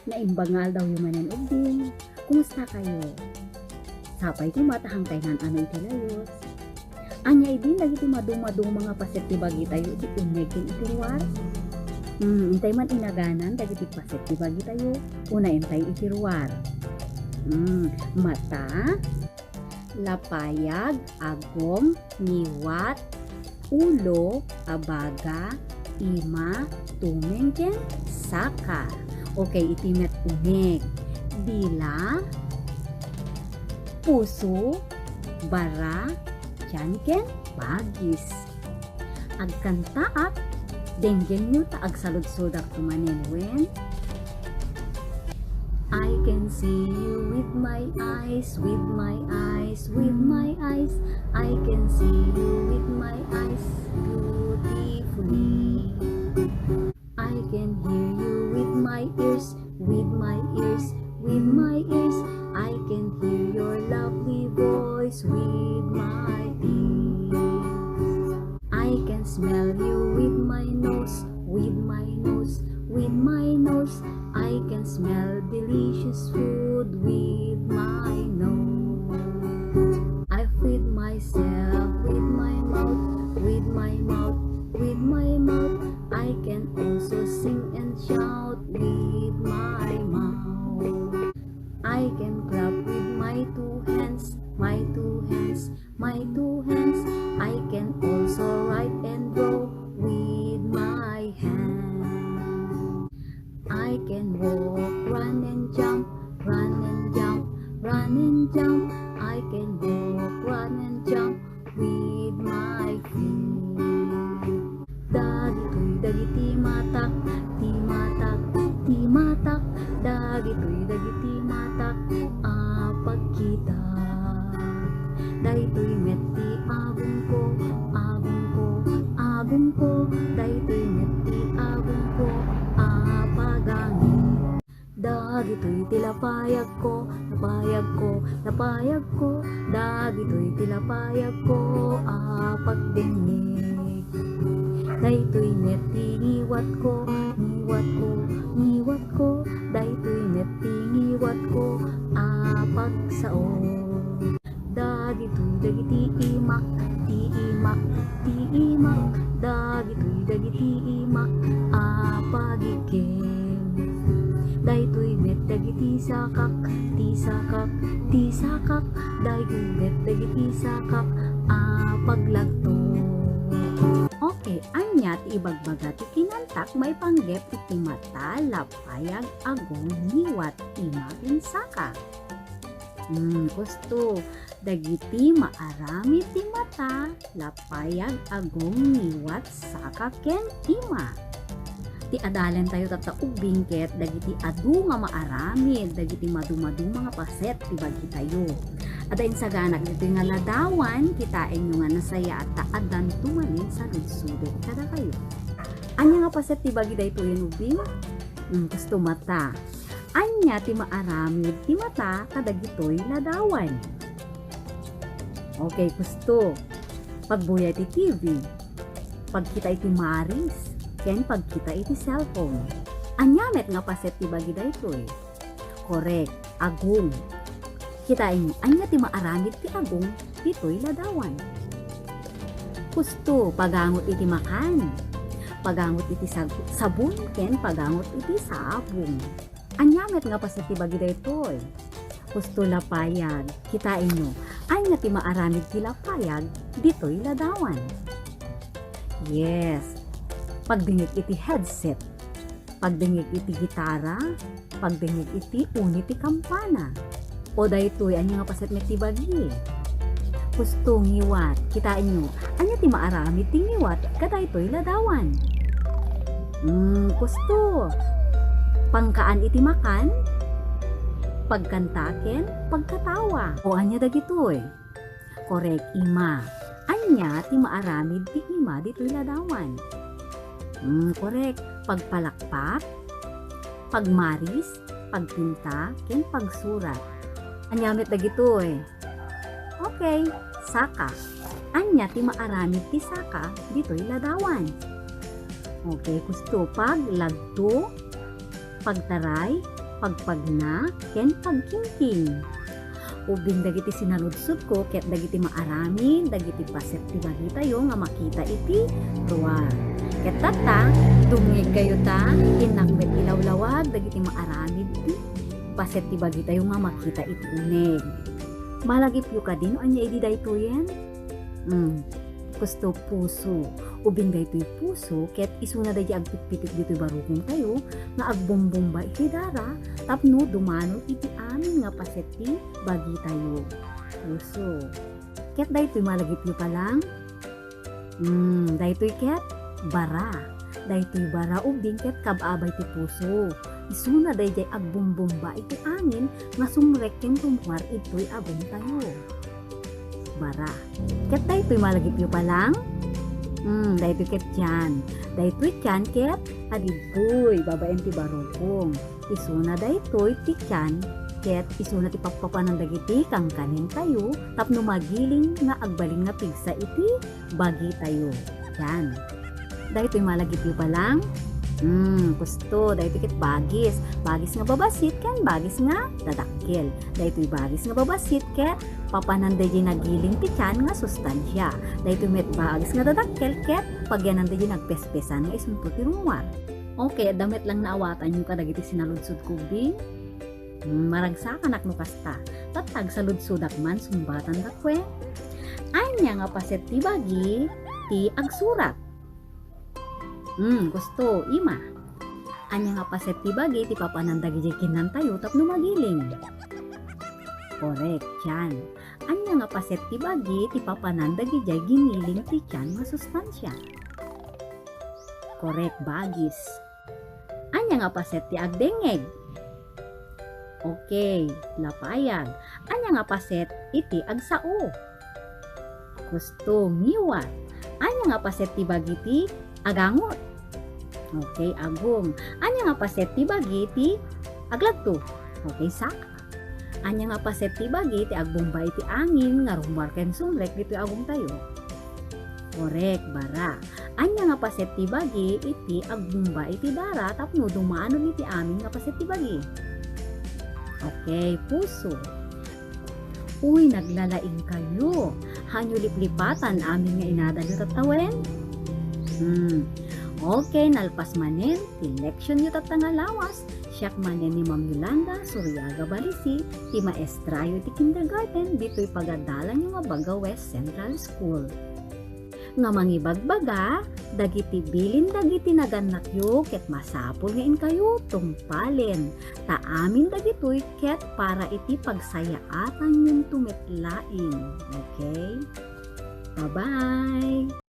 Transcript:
Naimbangal daw yumanan ubing. Kumusta kayo? Sapay ti matahang kainan ano iti layos. Anya idin lagi ti madung-madung mga paset ti bagi tayo iti uneg ken iti ruwar. Intay man inaganan dagiti paset ti bagi tayo. Una intay iti ruwar. Mata, lapayag, agom, niwat, ulo, abaga, ima, tumeng ken saka. Okay, itimet uneg. Dila, puso, bara, tiyan ken bagis. Agkantaak, denggen nyo ta agsalud-sudak tumanen I can see you with my eyes, with my eyes, with my eyes. I can see you with my eyes beautifully. I can hear you with my ears, with my ears, with my ears. I can hear your lovely voice with my ears. I can smell you with my nose, with my nose, with my nose. I can smell delicious food with my nose. I feed myself with my mouth, with my mouth, with my mouth. I can also sing and shout with my mouth. I can clap with my two hands, my two hands, my two hands. I can also write and draw with my hands. I can walk, run and jump, run and jump, run and jump. I can walk, run and jump with my feet. Dagitoy dagiti matak, ti matak, ti matak. Dagitoy dagiti matak, pagkita. Daytoy metti agong ko, agong ko, agong ko. Daytoy metti agong ko, pagangin. Dagitoy tilapayag ko, lapayag ko, lapayag ko. Dagitoy tilapayag ko, pagdinig. Daytoy metti ngiwat ko, ngiwat ko, ngiwat ko. Daytoy metti ngiwat ko, pagsaon. Dagitoy dagiti imak, ti imak, ti imak. Dagitoy dagiti imak, pagikim. Daytoy met dagiti sakak, ti sakak, ti sakak. Daytoy met dagiti sakak, paglagto. Okay, anyat ibagbaga ti kinantak may panggep iti mata, lapayag, agong, niwat, ima, ken saka. Gusto dagiti maarami ti mata, lapayag, agong, niwat, saka, ken ima. Ti adalan tayo tataubing ket dagiti adu nga maarami, dagiti madu-madu mga paset ti bagi tayo. Adain sa ganak dito nga ladawan, kitain nyo nga nasaya at taadan tumanin sa ludsudot kada kayo. Anya nga paset ti bagi dayto yung ubing? Gusto mata. Anya ti maaramid ti mata kadagitoy ladawan. Okay, gusto. Pagbuya ti TV. Pagkita iti maris. Ken pagkita iti cellphone. Anyamet nga paset ti bagi daytoy. Correct. Agong. Kitain mo, anya ti maaramid ti agong, dito'y ladawan. Gusto, pagangot iti makan. Pagangot iti sabon, ken pagangot iti sabong. Anyamet nga paset ti bagi daytoy. Gusto lapayag. Kitain mo, anya ti maaramid ti lapayag, dito'y ladawan. Yes. Pagdingig iti headset. Pagdingig iti gitara. Pagdingig iti uni ti kampana. O daytoy anya nga paset met ti bagi. Gusto ngiwat, kitain nyo, anya ti maaramid ti ngiwat, kadaytoy ladawan. Gusto. Pangkaan iti makan, pagkantaken, pagkatawa. O anya dagitoy. Correct, ima. Anya ti maaramid ti ima ditoy ladawan. Correct. Pagpalakpak, pagmaris, pagpinta, ken pagsurat. Anyamet dagitoy. Okay, saka. Anya ti maaramid ti saka ditoy ladawan. Okay, gusto paglagto, pagtaray, pagpagna ken pagkingking. Ubing dagiti sinaludsod ko ket dagiti maarami dagiti paset ti bagi tayo nga makita iti ruar. Ket tata dumngeg kayo ta inakbet ilawlawag dagiti maarami ti paset ti bagi tayo nga makita iti uneg. Malagip yu ka din anya idi daytoyen? Gusto puso. Ubing daytoy puso ket isuna dayi agpitpitik ditoy barukong tayo nga agbumbumba iti dara tapno dumano iti amin nga paset ti bagi tayo. Puso. Ket daytoy malagip yu ka lang? Daytoy ket bara. Daytoy bara ubing ket kababay ti puso. Isuna dayi agbumbumba iti amin nga sumrek ken tumwar itoy agum tayo. Bara. Ket daytoy malagip yu pa lang? Daytoy ket tiyan. Daytoy tiyan ket adiboy babaen ti barukong. Isuna daytoy ti tiyan ket isuna ti pakpapanan dagiti kangkanin tayo tapno magiling nga agbaling nga pigsa iti bagi tayo. Tiyan. Daytoy malagip yu pa lang? Gusto. Daytoy ket bagis. Bagis nga babasit ken bagis nga dadakkel. Daytoy bagis nga babasit ket papanan dayi nagiling ti tiyan nga sustansya. Daytoy met bagis nga dadakkel ket pagyanan dayi nagpespesan nga isunto ti rumwar. Okay, damet lang naawatan yung kadagiti sinaludsod ko bing. Maragsakan akno kasta. Tatag sa ludsodak man sumbatan kakwe. Anya nga paset ti bagi ti agsurat. Gusto, ima. Anya nga paset ti bagi ti papanan dagiti kinan tayo tapno magiling. Korek, tiyan. Anya nga paset ti bagi ti papanan dagiti giniling ti tiyan nga sustansya. Korek, bagis. Anya nga paset ti agdengeg. Okay, lapayag. Anya nga paset iti agsao. Gusto, ngiwat. Anya nga paset ti bagi ti agangot. Okay, agum. Anya nga paset ti bagi ti aglagto. Okay, saka. Anya nga paset ti bagi ti agbumbay ti angin nga rumwar ken sumrek ditoy agum tayo. Korek, bara. Anya nga paset ti bagi iti agbumbay iti dara tapno dumaanon iti amin nga paset ti bagi. Okay, puso. Uy, naglalaing kayo. Hanyo liplipatan amin nga inadalo tatawen? Okay, nalpas manen, ti leksyon yu tatanga lawas, siyak manen ni Ma'am Yolanda Suryaga Balisi, ti maestrayo ti kindergarten, dito'y pagadalan yu nga Baga West Central School. Nga mangibagbaga, dagiti bilin dagiti naganak yu, ket masapol ngain kayo, tungpalin. Ta amin dagito'y ket para iti pagsayaatan yung tumitlaing. Okay? Bye-bye!